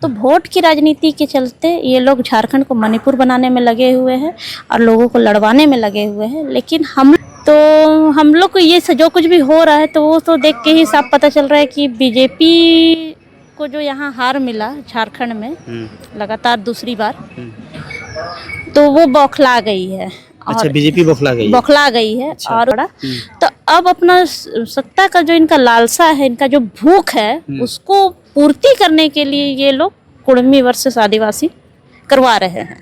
तो वोट की राजनीति के चलते ये लोग झारखंड को मणिपुर बनाने में लगे हुए हैं और लोगों को लड़वाने में लगे हुए हैं। लेकिन हम लोग को ये जो कुछ भी हो रहा है तो वो तो देख के ही साफ पता चल रहा है कि बीजेपी को जो यहाँ हार मिला झारखंड में लगातार दूसरी बार, तो वो बौखला गई है। अच्छा, बीजेपी बौखला गई है। अच्छा। और तो अब अपना सत्ता का जो इनका लालसा है, इनका जो भूख है, उसको पूर्ति करने के लिए ये लोग कुड़मी वर्सेस आदिवासी करवा रहे हैं।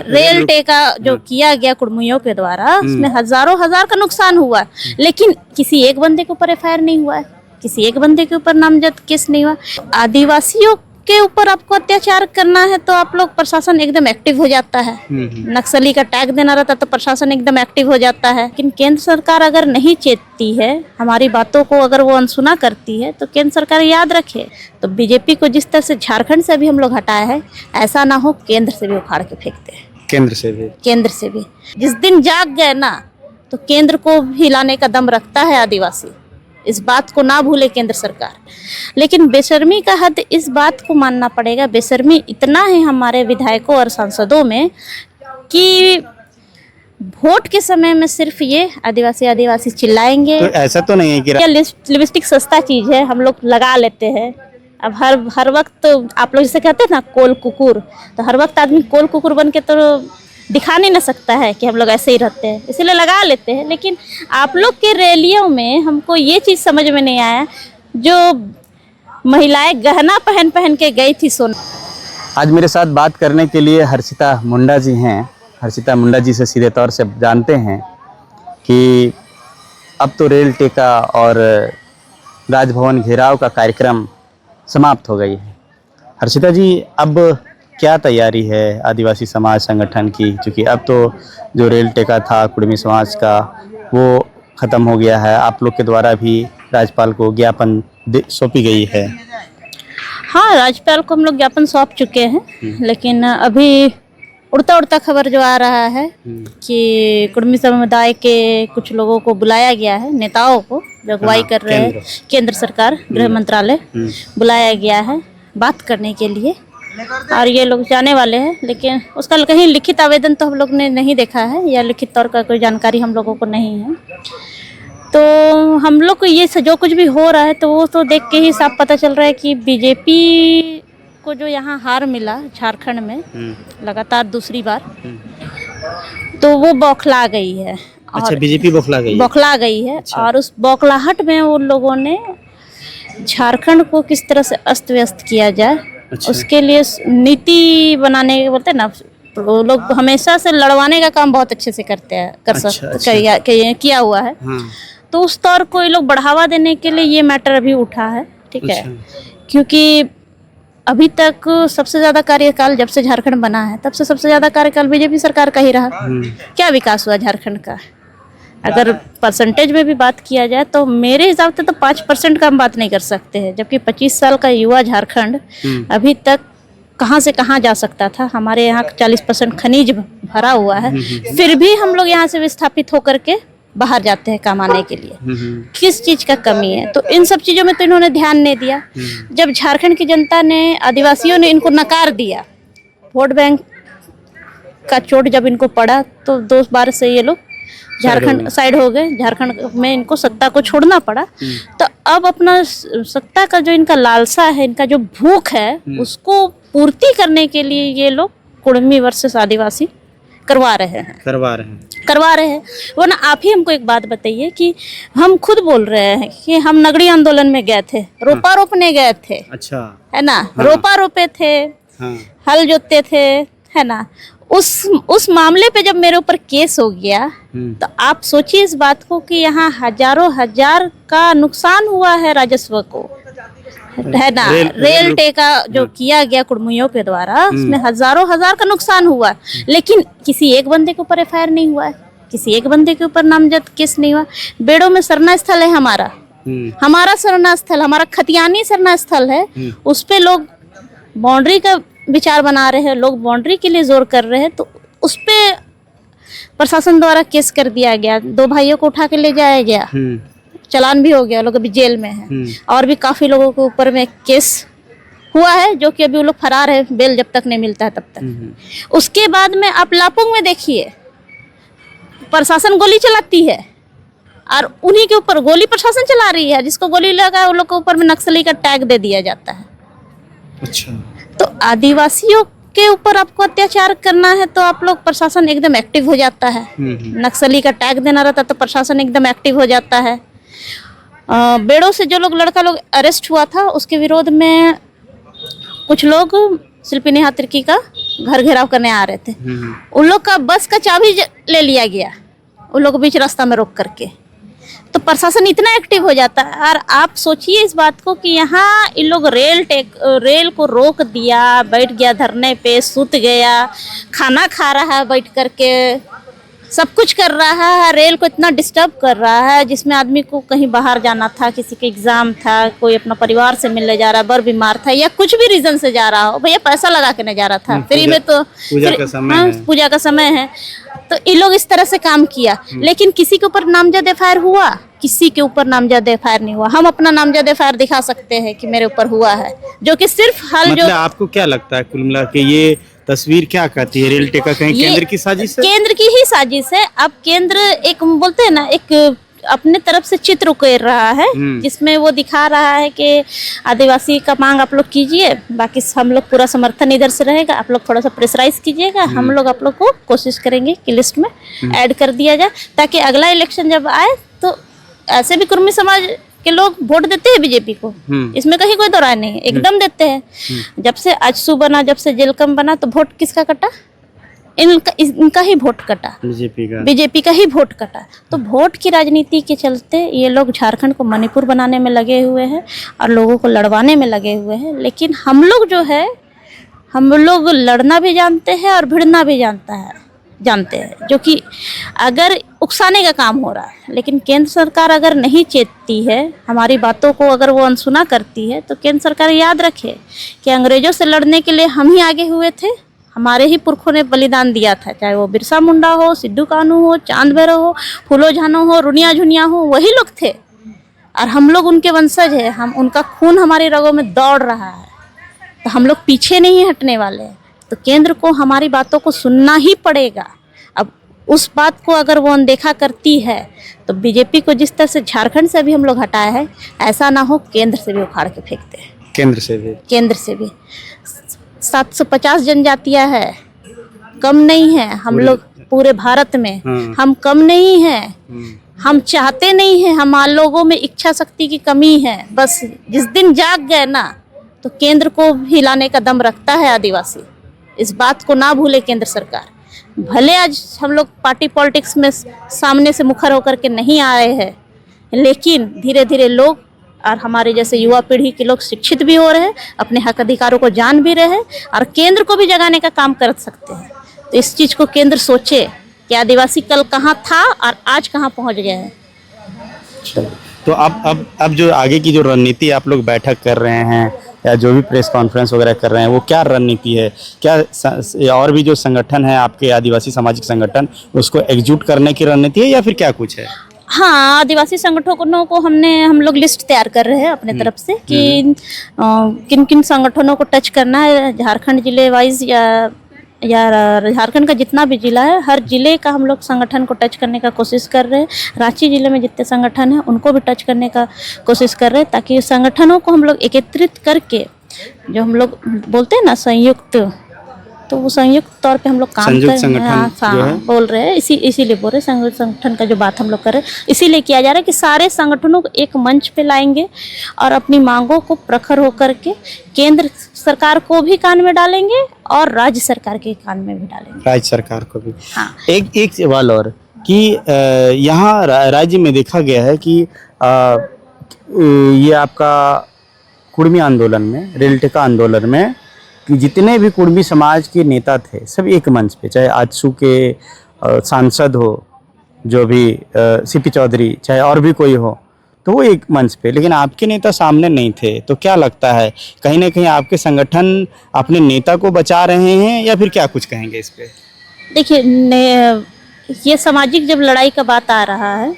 रेल टेका जो किया गया कुड़मियों के द्वारा, उसमें हजारों हजार का नुकसान हुआ, लेकिन किसी एक बंदे के ऊपर एफआईआर नहीं हुआ है, किसी एक बंदे के ऊपर नामजद केस नहीं हुआ। आदिवासियों के ऊपर आपको अत्याचार करना है तो आप लोग प्रशासन एकदम एक्टिव हो जाता है। नक्सली का टैग देना रहता तो प्रशासन एकदम एक्टिव हो जाता है। लेकिन केंद्र सरकार अगर नहीं चेतती है, हमारी बातों को अगर वो अनसुना करती है, तो केंद्र सरकार याद रखे तो बीजेपी को जिस तरह से झारखंड से भी हम लोग हटाए हैं, ऐसा ना हो केंद्र से भी उखाड़ के फेंकते हैं। केंद्र से भी जिस दिन जाग गए ना, तो केंद्र को हिलाने का दम रखता है आदिवासी। इस बात को ना भूले केंद्र सरकार। लेकिन बेशर्मी का हद इस बात को मानना पड़ेगा, बेशर्मी इतना है हमारे विधायकों और सांसदों में कि वोट के समय में सिर्फ ये आदिवासी चिल्लाएंगे। तो ऐसा तो नहीं है कि लिपस्टिक सस्ता चीज है, हम लोग लगा लेते हैं। अब हर वक्त तो आप लोग जैसे कहते हैं ना कोल कुकुर, तो हर वक्त आदमी कोल कुकुर बन के तो दिखा नहीं ना सकता है कि हम लोग ऐसे ही रहते हैं, इसीलिए लगा लेते हैं। लेकिन आप लोग के रैलियों में हमको ये चीज़ समझ में नहीं आया, जो महिलाएं गहना पहन पहन के गई थी सोना। आज मेरे साथ बात करने के लिए हर्षिता मुंडा जी हैं। हर्षिता मुंडा जी से सीधे तौर से जानते हैं कि अब तो रेल टेका और राजभवन घेराव का कार्यक्रम समाप्त हो गई है। हर्षिता जी, अब क्या तैयारी है आदिवासी समाज संगठन की, क्योंकि अब तो जो रेल टेका था कुड़मी समाज का वो ख़त्म हो गया है। आप लोग के द्वारा भी राज्यपाल को ज्ञापन सौंपी गई है। हाँ, राज्यपाल को हम लोग ज्ञापन सौंप चुके हैं, लेकिन अभी उड़ता खबर जो आ रहा है कि कुड़मी समुदाय के कुछ लोगों को बुलाया गया है, नेताओं को जो अगुवाई कर रहे हैं केंद्र सरकार, गृह मंत्रालय बुलाया गया है बात करने के लिए, और ये लोग जाने वाले हैं। लेकिन उसका कहीं लिखित आवेदन तो हम लोग ने नहीं देखा है, या लिखित तौर का कोई जानकारी हम लोगों को नहीं है। तो हम लोग को ये जो कुछ भी हो रहा है तो वो तो देख के ही साफ पता चल रहा है कि बीजेपी को जो यहाँ हार मिला झारखंड में लगातार दूसरी बार, तो वो बौखला गई है। अच्छा, बीजेपी बौखला गई है। अच्छा। और उस बौखलाहट में उन लोगों ने झारखंड को किस तरह से अस्त व्यस्त किया जाए, अच्छा। उसके लिए नीति बनाने बोलते हैं ना, वो लोग हमेशा से लड़वाने का काम बहुत अच्छे से करते हैं, किया हुआ है। तो उस तौर को ये लोग बढ़ावा देने के लिए ये मैटर अभी उठा है, ठीक है। क्योंकि अभी तक सबसे ज्यादा कार्यकाल जब से झारखंड बना है तब से सबसे ज्यादा कार्यकाल बीजेपी सरकार का ही रहा। क्या विकास हुआ झारखंड का? अगर परसेंटेज में भी बात किया जाए तो मेरे हिसाब से तो 5% का हम बात नहीं कर सकते हैं, जबकि 25 साल का युवा झारखंड अभी तक कहां से कहां जा सकता था। हमारे यहाँ 40% खनिज भरा हुआ है, फिर भी हम लोग यहाँ से विस्थापित होकर के बाहर जाते हैं कमाने के लिए। किस चीज का कमी है? तो इन सब चीजों में तो इन्होंने ध्यान नहीं दिया। जब झारखंड की जनता ने, आदिवासियों ने इनको नकार दिया, वोट बैंक का चोट जब इनको पड़ा, तो 2 बार से ये लोग झारखंड साइड हो गए, झारखंड में इनको सत्ता को छोड़ना पड़ा। तो अब अपना सत्ता का जो इनका लालसा है, इनका जो भूख है, उसको पूर्ति करने के लिए ये लोग कुड़मी वर्सेस आदिवासी करवा रहे हैं। वो ना, आप ही हमको एक बात बताइए कि हम खुद बोल रहे हैं कि हम नगरी आंदोलन में गए थे, रोपा रोपने गए थे। अच्छा, है ना। रोपा रोपे थे, हल जोतते थे, है ना। उस मामले पे जब मेरे ऊपर केस हो गया, तो आप सोचिए इस बात को कि यहाँ हजारों हजार का नुकसान हुआ है राजस्व को, है ना। रेल टेका जो किया गया कुड़मियों के द्वारा, उसमें हजारों हजार का नुकसान हुआ, लेकिन किसी एक बंदे के ऊपर एफआईआर नहीं हुआ है, किसी एक बंदे के ऊपर नामजद केस नहीं हुआ। बेड़ों में सरना स्थल है हमारा सरना स्थल, हमारा खतियानी सरना स्थल है, उस पे लोग बाउंड्री का विचार बना रहे हैं, लोग बाउंड्री के लिए जोर कर रहे हैं, तो उस पे प्रशासन द्वारा केस कर दिया गया। 2 भाइयों को उठा के ले जाया गया, चालान भी हो गया, लोग अभी जेल में हैं, और भी काफी लोगों के ऊपर में केस हुआ है, जो कि अभी वो लोग फरार है, बेल जब तक नहीं मिलता है तब तक। उसके बाद में आप लापुंग में देखिए, प्रशासन गोली चलाती है और उन्हीं के ऊपर गोली प्रशासन चला रही है, जिसको गोली लगा है वो लोग के ऊपर में नक्सली का टैग दे दिया जाता है। अच्छा, तो आदिवासियों के ऊपर आपको अत्याचार करना है तो आप लोग प्रशासन एकदम एक्टिव हो जाता है। नक्सली का टैग देना रहता तो प्रशासन एकदम एक्टिव हो जाता है। बेड़ो से जो लड़का लोग अरेस्ट हुआ था, उसके विरोध में कुछ लोग शिल्पी नेहा तिर्की का घर घेराव करने आ रहे थे। उन लोग का बस का चाबी ले लिया गया, उन लोग को बीच रास्ता में रोक करके। तो प्रशासन इतना एक्टिव हो जाता है। और आप सोचिए इस बात को कि यहाँ इन लोग रेल को रोक दिया, बैठ गया धरने पे, सूत गया, खाना खा रहा है बैठ करके, सब कुछ कर रहा है, रेल को इतना डिस्टर्ब कर रहा है, जिसमें आदमी को कहीं बाहर जाना था, किसी के एग्जाम था, कोई अपना परिवार से मिलने जा रहा, बर बीमार था या कुछ भी रीजन से जा रहा हो, भैया पैसा लगा के नहीं जा रहा था, फ्री में तो पूजा का समय है। तो ये लोग इस तरह से काम किया, लेकिन किसी के ऊपर नामजद एफआईआर हुआ? किसी के ऊपर नामजद एफआईआर नहीं हुआ। हम अपना नामजद एफआईआर दिखा सकते हैं कि मेरे ऊपर हुआ है, जो कि सिर्फ हाल मतलब आपको क्या लगता है कुल मिला के ये तस्वीर क्या कहती है? रेल टेका कहीं केंद्र की साजिश है? केंद्र की ही साजिश है। अब केंद्र एक बोलते हैं ना, एक अपने तरफ से चित्र उकेर रहा है, जिसमें वो दिखा रहा है कि आदिवासी का मांग आप लोग कीजिए, बाकी हम लोग पूरा समर्थन इधर से रहेगा, आप लोग थोड़ा सा प्रेशराइज कीजिएगा, हम लोग आप लोग को कोशिश करेंगे कि लिस्ट में ऐड कर दिया जाए, ताकि अगला इलेक्शन जब आए तो ऐसे भी कुर्मी समाज के लोग वोट देते हैं बीजेपी को, इसमें कहीं कोई दो राय नहीं है, एकदम देते हैं। जब से आजसू बना, जब से जेलकम बना, तो वोट किसका कटा? इनका ही वोट कटा, बीजेपी का ही वोट कटा। तो वोट की राजनीति के चलते ये लोग झारखंड को मणिपुर बनाने में लगे हुए हैं और लोगों को लड़वाने में लगे हुए हैं। लेकिन हम लोग जो है, हम लोग लड़ना भी जानते हैं और भिड़ना भी जानते हैं, जो कि अगर उकसाने का काम हो रहा है। लेकिन केंद्र सरकार अगर नहीं चेतती है, हमारी बातों को अगर वो अनसुना करती है, तो केंद्र सरकार याद रखे कि अंग्रेजों से लड़ने के लिए हम ही आगे हुए थे, हमारे ही पुरखों ने बलिदान दिया था, चाहे वो बिरसा मुंडा हो, सिद्धू कान्हू हो, चांद भैरव हो, फूलो झानो हो, रुनिया झुनिया हो, वही लोग थे और हम लोग उनके वंशज है। हम उनका खून हमारी रगों में दौड़ रहा है, तो हम लोग पीछे नहीं हटने वाले हैं। तो केंद्र को हमारी बातों को सुनना ही पड़ेगा। अब उस बात को अगर वो अनदेखा करती है, तो बीजेपी को जिस तरह से झारखंड से भी हम लोग हटाए हैं, ऐसा ना हो केंद्र से भी उखाड़ के फेंकते हैं। केंद्र से भी 750 जनजातियां है, कम नहीं है हम लोग पूरे भारत में। हम कम नहीं है, हम चाहते नहीं है, हमारे लोगों में इच्छा शक्ति की कमी है। बस जिस दिन जाग गए ना, तो केंद्र को हिलाने का दम रखता है आदिवासी। इस बात को ना भूले केंद्र सरकार। भले आज हम लोग पार्टी पॉलिटिक्स में सामने से मुखर होकर के नहीं आए हैं, लेकिन धीरे धीरे लोग और हमारे जैसे युवा पीढ़ी के लोग शिक्षित भी हो रहे हैं, अपने हक अधिकारों को जान भी रहे हैं और केंद्र को भी जगाने का काम कर सकते हैं। तो इस चीज़ को केंद्र सोचे कि आदिवासी कल कहाँ था और आज कहाँ पहुँच गया है। तो अब जो आगे की जो रणनीति आप लोग बैठक कर रहे हैं या जो भी प्रेस कॉन्फ्रेंस वगैरह कर रहे हैं, वो क्या रणनीति है? क्या और भी जो संगठन है आपके आदिवासी सामाजिक संगठन, उसको एकजुट करने की रणनीति है या फिर क्या कुछ है? हाँ, आदिवासी संगठनों को हम लोग लिस्ट तैयार कर रहे हैं अपने तरफ से कि किन किन संगठनों को टच करना है झारखंड जिले वाइज या झारखंड का जितना भी जिला है, हर जिले का हम लोग संगठन को टच करने का कोशिश कर रहे हैं। रांची जिले में जितने संगठन हैं उनको भी टच करने का कोशिश कर रहे हैं, ताकि संगठनों को हम लोग एकत्रित करके, जो हम लोग बोलते हैं ना संयुक्त, तो वो संयुक्त तौर पे हम लोग काम कर रहे हैं। बोल रहे हैं इसीलिए बोल रहे हैं संगठन का जो बात हम लोग कर रहे हैं, इसीलिए किया जा रहा है कि सारे संगठनों को एक मंच पे लाएंगे और अपनी मांगों को प्रखर होकर के केंद्र सरकार को भी कान में डालेंगे और राज्य सरकार के कान में भी डालेंगे। राज्य सरकार को भी। हाँ। एक सवाल और कि यहाँ राज्य में देखा गया है कि ये आपका कुर्मी आंदोलन में, रेल टेका आंदोलन में, कि जितने भी कुर्मी समाज के नेता थे सब एक मंच पे, चाहे आजसू के सांसद हो, जो भी सीपी चौधरी, चाहे और भी कोई हो, तो वो एक मंच पे, लेकिन आपके नेता सामने नहीं थे। तो क्या लगता है कहीं ना कहीं आपके संगठन अपने नेता को बचा रहे हैं या फिर क्या कुछ कहेंगे इस पे? देखिए, ये सामाजिक जब लड़ाई का बात आ रहा है,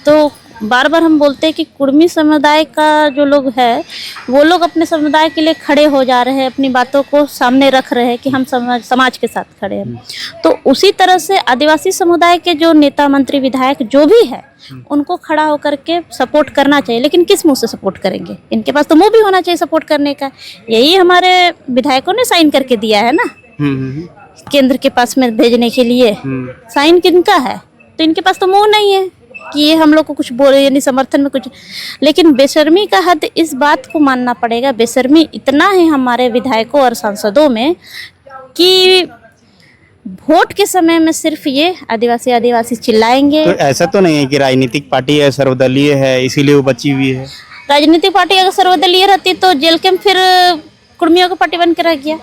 तो बार बार हम बोलते हैं कि कुर्मी समुदाय का जो लोग है वो लोग अपने समुदाय के लिए खड़े हो जा रहे हैं, अपनी बातों को सामने रख रहे हैं कि हम समाज के साथ खड़े हैं। तो उसी तरह से आदिवासी समुदाय के जो नेता मंत्री विधायक जो भी है उनको खड़ा होकर के सपोर्ट करना चाहिए। लेकिन किस मुंह से सपोर्ट करेंगे? इनके पास तो मुंह भी होना चाहिए सपोर्ट करने का। यही हमारे विधायकों ने साइन करके दिया है ना केंद्र के पास में भेजने के लिए। साइन किनका है? तो इनके पास तो मुंह नहीं है कि ये हम लोग को कुछ बोले, यानी समर्थन में कुछ। लेकिन बेशर्मी का हद इस बात को मानना पड़ेगा, बेशर्मी इतना है हमारे विधायकों और सांसदों में कि वोट के समय में सिर्फ ये आदिवासी आदिवासी चिल्लाएंगे। तो ऐसा तो नहीं है कि राजनीतिक पार्टी है, सर्वदलीय है, इसीलिए वो बची हुई है? राजनीतिक पार्टी अगर सर्वदलीय रहती तो जेल कैंप फिर कुर्मियों की पार्टी बन के रह गया।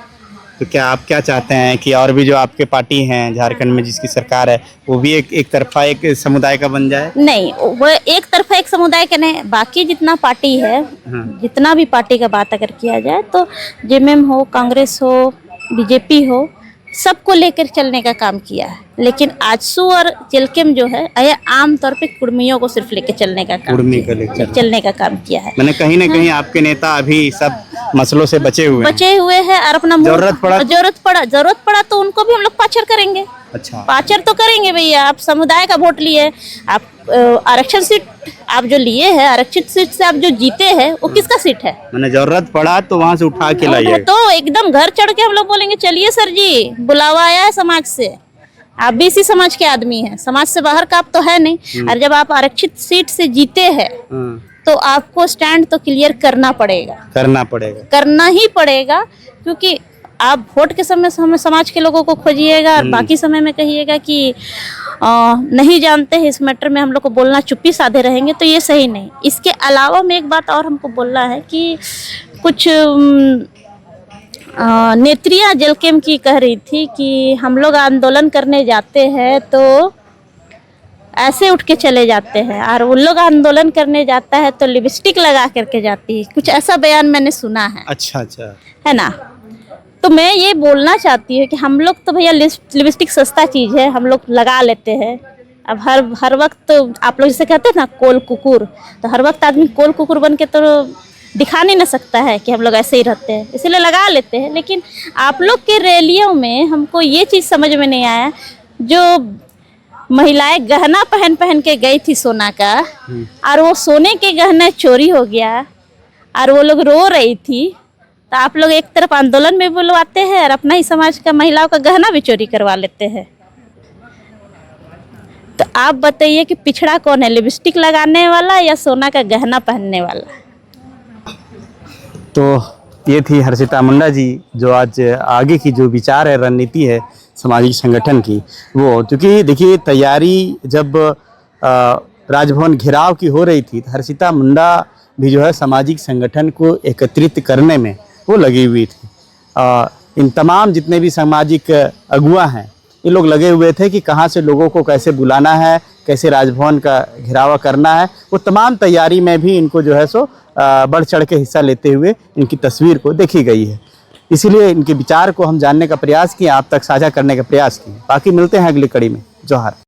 तो क्या आप क्या चाहते हैं कि और भी जो आपके पार्टी हैं झारखंड में जिसकी सरकार है वो भी एक तरफा एक समुदाय का बन जाए? नहीं, वो एक तरफा एक समुदाय का नहीं, बाकी जितना पार्टी है, जितना भी पार्टी का बात अगर किया जाए तो जेएमएम हो, कांग्रेस हो, बीजेपी हो, सबको लेकर चलने का काम किया है। लेकिन आजसू और जेलकेम जो है यह आम तौर पे कुर्मियों को सिर्फ लेके चलने का काम चलने का काम किया है। मैंने कहीं ना कहीं आपके नेता अभी सब मसलों से बचे हुए हैं और अपना जरूरत पड़ा तो उनको भी हम लोग पाचर करेंगे। अच्छा, पाचर तो करेंगे भैया। आप समुदाय का वोट लिए, आप आरक्षण सीट आप जो लिए हैं, आरक्षित सीट से आप जो जीते हैं वो किसका सीट है? मैंने जरूरत पड़ा तो वहाँ से उठा के लाइए। तो एकदम घर चढ़ के हम लोग बोलेंगे चलिए सर जी, बुलावा आया है समाज से, आप भी इसी समाज के आदमी हैं, समाज से बाहर का आप तो है नहीं। और जब आप आरक्षित सीट से जीते हैं तो आपको स्टैंड तो क्लियर करना ही पड़ेगा, क्योंकि आप वोट के समय समाज के लोगों को खोजिएगा और बाकी समय में कहिएगा कि नहीं जानते हैं इस मैटर में, हम लोग को बोलना चुप्पी साधे रहेंगे, तो ये सही नहीं। इसके अलावा में एक बात और हमको बोलना है कि कुछ नेत्रियां जेलकेम की कह रही थी कि हम लोग आंदोलन करने जाते हैं तो ऐसे उठ के चले जाते हैं और उन लोग आंदोलन करने जाता है तो लिपस्टिक लगा करके जाती है, कुछ ऐसा बयान मैंने सुना है। अच्छा, है ना? तो मैं ये बोलना चाहती हूँ कि हम लोग तो भैया लिपस्टिक सस्ता चीज़ है, हम लोग लगा लेते हैं। अब हर वक्त तो आप लोग जैसे कहते हैं ना कोल कुकुर, तो हर वक्त आदमी कोल कुकुर बन के तो दिखा नहीं ना सकता है कि हम लोग ऐसे ही रहते हैं, इसीलिए लगा लेते हैं। लेकिन आप लोग के रैलियों में हमको ये चीज़ समझ में नहीं आया, जो महिलाएं गहना पहन के गई थी सोना का और वो सोने के गहने चोरी हो गया और वो लोग रो रही थी, तो आप लोग एक तरफ आंदोलन में बुलवाते हैं और अपना ही समाज का महिलाओं का गहना भी चोरी करवा लेते हैं। तो आप बताइए कि पिछड़ा कौन है, लिपस्टिक लगाने वाला या सोना का गहना पहनने वाला? तो ये थी हर्षिता मुंडा जी, जो आज आगे की जो विचार है, रणनीति है सामाजिक संगठन की, वो क्योंकि देखिए तैयारी जब राजभवन घेराव की हो रही थी तो हर्षिता मुंडा भी जो है सामाजिक संगठन को एकत्रित करने में वो लगी हुई थी। इन तमाम जितने भी सामाजिक अगुआ हैं ये लोग लगे हुए थे कि कहाँ से लोगों को कैसे बुलाना है, कैसे राजभवन का घेरावा करना है। वो तमाम तैयारी में भी इनको जो है सो बढ़ चढ़ के हिस्सा लेते हुए इनकी तस्वीर को देखी गई है। इसीलिए इनके विचार को हम जानने का प्रयास किए, आप तक साझा करने का प्रयास किए। बाकी मिलते हैं अगली कड़ी में। जोहार।